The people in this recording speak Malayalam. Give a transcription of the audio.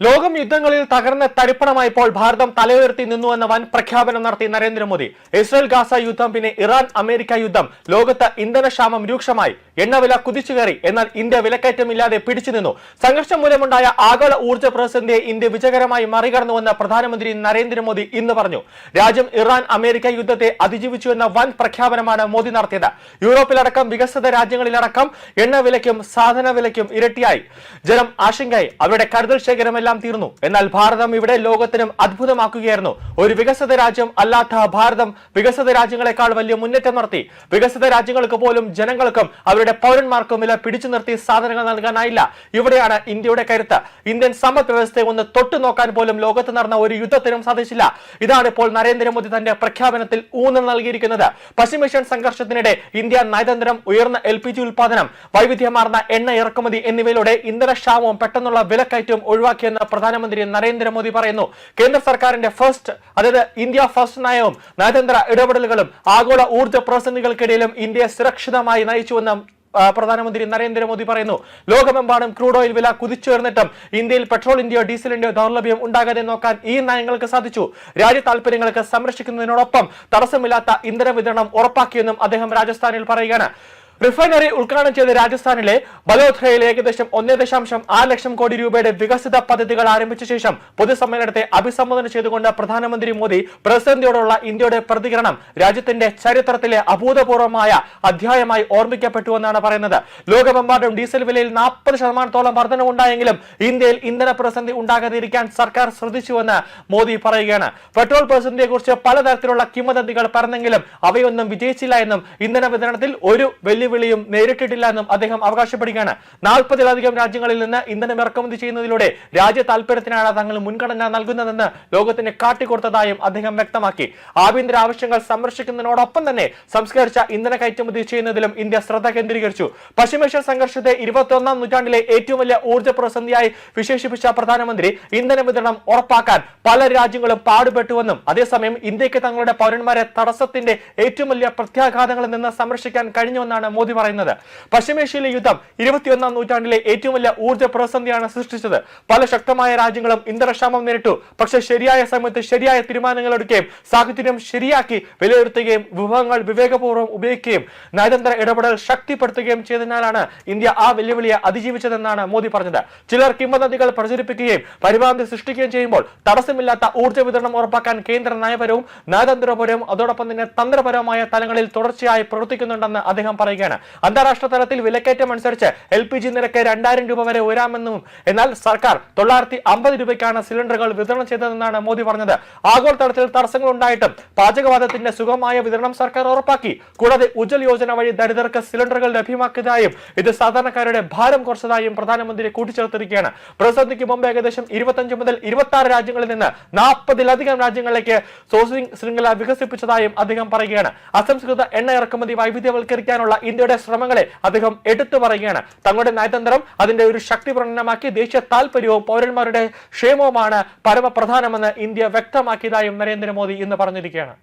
ലോകം യുദ്ധങ്ങളിൽ തകർന്ന തരിപ്പണമായപ്പോൾ ഭാരതം തലയുയർത്തി നിന്നുവെന്ന വൻ പ്രഖ്യാപനം നടത്തി നരേന്ദ്രമോദി. ഇസ്രായേൽ ഗാസ യുദ്ധം, പിന്നെ ഇറാൻ അമേരിക്ക യുദ്ധം, ലോകത്ത് ഇന്ധനക്ഷാമം രൂക്ഷമായി, എണ്ണവില കുതിച്ചുകയറി. എന്നാൽ ഇന്ത്യ വിലക്കയറ്റമില്ലാതെ പിടിച്ചു നിന്നു. സംഘർഷം മൂലമുണ്ടായ ആഗോള ഊർജ്ജ പ്രതിസന്ധിയെ ഇന്ത്യ വിജയകരമായി മറികടന്നുവെന്ന് പ്രധാനമന്ത്രി നരേന്ദ്രമോദി ഇന്ന് പറഞ്ഞു. രാജ്യം ഇറാൻ അമേരിക്ക യുദ്ധത്തെ അതിജീവിച്ചുവെന്ന വൻ പ്രഖ്യാപനമാണ് മോദി നടത്തിയത്. യൂറോപ്പിലടക്കം വികസിത രാജ്യങ്ങളിലടക്കം എണ്ണവിലയ്ക്കും സാധന വിലയ്ക്കും ഇരട്ടിയായി. ജനം ആശങ്കയായി. അവരുടെ കരുതൽ ശേഖരമെല്ലാം തീർന്നു. എന്നാൽ ഭാരതം ഇവിടെ ലോകത്തിനും അത്ഭുതമാക്കുകയായിരുന്നു. ഒരു വികസിത രാജ്യം അല്ലാത്ത ഭാരതം വികസിത രാജ്യങ്ങളെക്കാൾ വലിയ മുന്നേറ്റം നടത്തി. വികസിത രാജ്യങ്ങൾക്ക് പോലും ജനങ്ങൾക്കും അവരുടെ പൗരന്മാർക്കും വില പിടിച്ചു നിർത്തി സാധനങ്ങൾ നൽകാനായില്ല. ഇവിടെയാണ് ഇന്ത്യയുടെ കരുത്ത്. ഇന്ത്യൻ സമ്പദ് വ്യവസ്ഥയെ ഒന്ന് തൊട്ടു നോക്കാൻ പോലും ലോകത്ത് നടന്ന ഒരു യുദ്ധത്തിനും സാധിച്ചില്ല. ഇതാണ് ഇപ്പോൾ നരേന്ദ്രമോദി തന്റെ പ്രഖ്യാപനത്തിൽ ഊന്നൽ നൽകിയിരിക്കുന്നത്. പശ്ചിമേഷ്യൻ സംഘർഷത്തിനിടെ ഇന്ത്യ നയതന്ത്രം, ഉയർന്ന LPG ഉൽപാദനം, വൈവിധ്യമാർന്ന എണ്ണ ഇറക്കുമതി എന്നിവയിലൂടെ ഇന്ധനക്ഷാമവും പെട്ടെന്നുള്ള വിലക്കയറ്റവും ഒഴിവാക്കിയെന്ന് പ്രധാനമന്ത്രി നരേന്ദ്രമോദി പറയുന്നു. കേന്ദ്ര സർക്കാരിന്റെ ഇന്ത്യ ഫസ്റ്റ് നയവും നയതന്ത്ര ഇടപെടലുകളും ആഗോള ഊർജ്ജ പ്രതിസന്ധികൾക്കിടയിലും ഇന്ത്യയെ സുരക്ഷിതമായി നയിച്ചുവെന്ന് പ്രധാനമന്ത്രി നരേന്ദ്രമോദി പറയുന്നു. ലോകമെമ്പാടും ക്രൂഡ് ഓയിൽ വില കുതിച്ചുയർന്നിട്ടും ഇന്ത്യയിൽ പെട്രോളിന്റെയോ ഡീസലിന്റെയോ ദൗർലഭ്യം ഉണ്ടാകാതെ നോക്കാൻ ഈ നയങ്ങൾക്ക് സാധിച്ചു. രാജ്യ താൽപര്യങ്ങൾക്ക് സംരക്ഷിക്കുന്നതിനോടൊപ്പം തടസ്സമില്ലാത്ത ഇന്ധന വിതരണം ഉറപ്പാക്കിയെന്നും അദ്ദേഹം രാജസ്ഥാനിൽ പറയുകയാണ്. റിഫൈനറി ഉദ്ഘാടനം ചെയ്ത രാജസ്ഥാനിലെ ബലോത്രയിൽ ഏകദേശം 1.6 ലക്ഷം കോടി രൂപയുടെ വികസിത പദ്ധതികൾ ആരംഭിച്ച ശേഷം പൊതുസമ്മേളനത്തെ അഭിസംബോധന ചെയ്തുകൊണ്ട് പ്രധാനമന്ത്രി മോദി പ്രതിസന്ധിയോടുള്ള ഇന്ത്യയുടെ പ്രതികരണം രാജ്യത്തിന്റെ ചരിത്രത്തിലെ അഭൂതപൂർവമായ അധ്യായമായി ഓർമ്മിക്കപ്പെട്ടുവെന്നാണ് പറയുന്നത്. ലോകമെമ്പാടും ഡീസൽ വിലയിൽ 40% വർധനവുണ്ടായെങ്കിലും ഇന്ത്യയിൽ ഇന്ധന പ്രതിസന്ധി ഉണ്ടാകാതിരിക്കാൻ സർക്കാർ ശ്രദ്ധിച്ചുവെന്ന് മോദി പറയുകയാണ്. പെട്രോൾ പ്രതിസന്ധിയെക്കുറിച്ച് പലതരത്തിലുള്ള കിംവദന്തികൾ പറഞ്ഞെങ്കിലും അവയൊന്നും വിജയിച്ചില്ല എന്നും ഇന്ധന വിതരണത്തിൽ ഒരു വെല്ലുവിളിയും നേരിട്ടിട്ടില്ല എന്നും അദ്ദേഹം അവകാശപ്പെടുകയാണ്. 40-ലധികം രാജ്യങ്ങളിൽ നിന്ന് ഇന്ധനം ഇറക്കുമതി ചെയ്യുന്നതിലൂടെ രാജ്യ താൽപര്യത്തിനാണ് തങ്ങൾ മുൻഗണന നൽകുന്നതെന്ന് ലോകത്തിന് കാട്ടിക്കൊടുത്തതായും അദ്ദേഹം വ്യക്തമാക്കി. ആഭ്യന്തര ആവശ്യങ്ങൾ സംരക്ഷിക്കുന്നതിനോടൊപ്പം തന്നെ സംസ്കരിച്ച ഇന്ധന കയറ്റുമതി ചെയ്യുന്നതിലും ഇന്ത്യ ശ്രദ്ധ കേന്ദ്രീകരിച്ചു. പശ്ചിമേഷ്യൻ സംഘർഷത്തെ 21-ാം നൂറ്റാണ്ടിലെ ഏറ്റവും വലിയ ഊർജ്ജ പ്രതിസന്ധിയായി വിശേഷിപ്പിച്ച പ്രധാനമന്ത്രി ഇന്ധന വിതരണം ഉറപ്പാക്കാൻ പല രാജ്യങ്ങളും പാടുപെട്ടുവെന്നും അതേസമയം ഇന്ത്യക്ക് തങ്ങളുടെ പൗരന്മാരെ തടസ്സത്തിന്റെ ഏറ്റവും വലിയ പ്രത്യാഘാതങ്ങളിൽ നിന്ന് സംരക്ഷിക്കാൻ കഴിഞ്ഞുവെന്നാണ് മോദി പറയുന്നത്. പശ്ചിമേഷ്യയിലെ യുദ്ധം 21-ാം നൂറ്റാണ്ടിലെ ഏറ്റവും വലിയ ഊർജ്ജ പ്രതിസന്ധിയാണ് സൃഷ്ടിച്ചത്. പല ശക്തമായ രാജ്യങ്ങളും ഇന്ധനക്ഷാമം നേരിട്ടു. പക്ഷേ ശരിയായ സമയത്ത് ശരിയായ തീരുമാനങ്ങൾ എടുക്കുകയും സാഹചര്യം ശരിയാക്കി വിലയിരുത്തുകയും വിഭവങ്ങൾ വിവേകപൂർവ്വം ഉപയോഗിക്കുകയും നയതന്ത്ര ഇടപെടൽ ശക്തിപ്പെടുത്തുകയും ചെയ്തതിനാലാണ് ഇന്ത്യ ആ വെല്ലുവിളിയെ അതിജീവിച്ചതെന്നാണ് മോദി പറഞ്ഞത്. ചിലർ കിംവദന്തികൾ പ്രചരിപ്പിക്കുകയും പരിഭ്രാന്തി സൃഷ്ടിക്കുകയും ചെയ്യുമ്പോൾ തടസ്സമില്ലാത്ത ഊർജ്ജ വിതരണം ഉറപ്പാക്കാൻ കേന്ദ്ര നയപരവും നയതന്ത്രപരവും അതോടൊപ്പം തന്നെ തന്ത്രപരമായ തലങ്ങളിൽ തുടർച്ചയായി പ്രവർത്തിക്കുന്നുണ്ടെന്ന് അദ്ദേഹം പറയുകയാണ്. അന്താരാഷ്ട്ര തലത്തിൽ വിലക്കയറ്റം അനുസരിച്ച് LPG നിരക്ക് 2000 രൂപ വരെ ഉയരാമെന്നും എന്നാൽ സർക്കാർ 950 രൂപയ്ക്കാണ് സിലിണ്ടറുകൾ വിതരണം ചെയ്തതെന്നാണ് മോദി പറഞ്ഞത്. ആഗോള തലത്തിൽ തടസ്സങ്ങൾ ഉണ്ടായിട്ടും പാചകവാതത്തിന്റെ സുഗമമായ വിതരണം സർക്കാർ ഉറപ്പാക്കി. കൂടാതെ ഉജ്ജ്വൽ യോജന വഴി ദരിദ്രർക്ക് സിലിണ്ടറുകൾ ലഭ്യമാക്കിയതായും ഇത് സാധാരണക്കാരുടെ ഭാരം കുറച്ചതായും പ്രധാനമന്ത്രി കൂട്ടിച്ചേർത്തിരിക്കുകയാണ്. പ്രതിസന്ധിക്ക് മുമ്പ് ഏകദേശം 25 മുതൽ 26 രാജ്യങ്ങളിൽ നിന്ന് 40-ലധികം രാജ്യങ്ങളിലേക്ക് സോഴ്സിംഗ് ശൃംഖല വികസിപ്പിച്ചതായും അദ്ദേഹം പറയുകയാണ്. അസംസ്കൃത എണ്ണ ഇറക്കുമതി വൈവിധ്യവൽക്കരിക്കാനുള്ള ഇന്ത്യയുടെ ശ്രമങ്ങളെ അദ്ദേഹം എടുത്തു പറയുകയാണ്. തങ്ങളുടെ നയതന്ത്രം അതിന്റെ ഒരു ശക്തി പ്രകടനമാക്കി ദേശീയ താൽപര്യവും പൗരന്മാരുടെ ക്ഷേമവുമാണ് പരമപ്രധാനമെന്ന് ഇന്ത്യ വ്യക്തമാക്കിയതായും നരേന്ദ്രമോദി ഇന്ന് പറഞ്ഞിരിക്കുകയാണ്.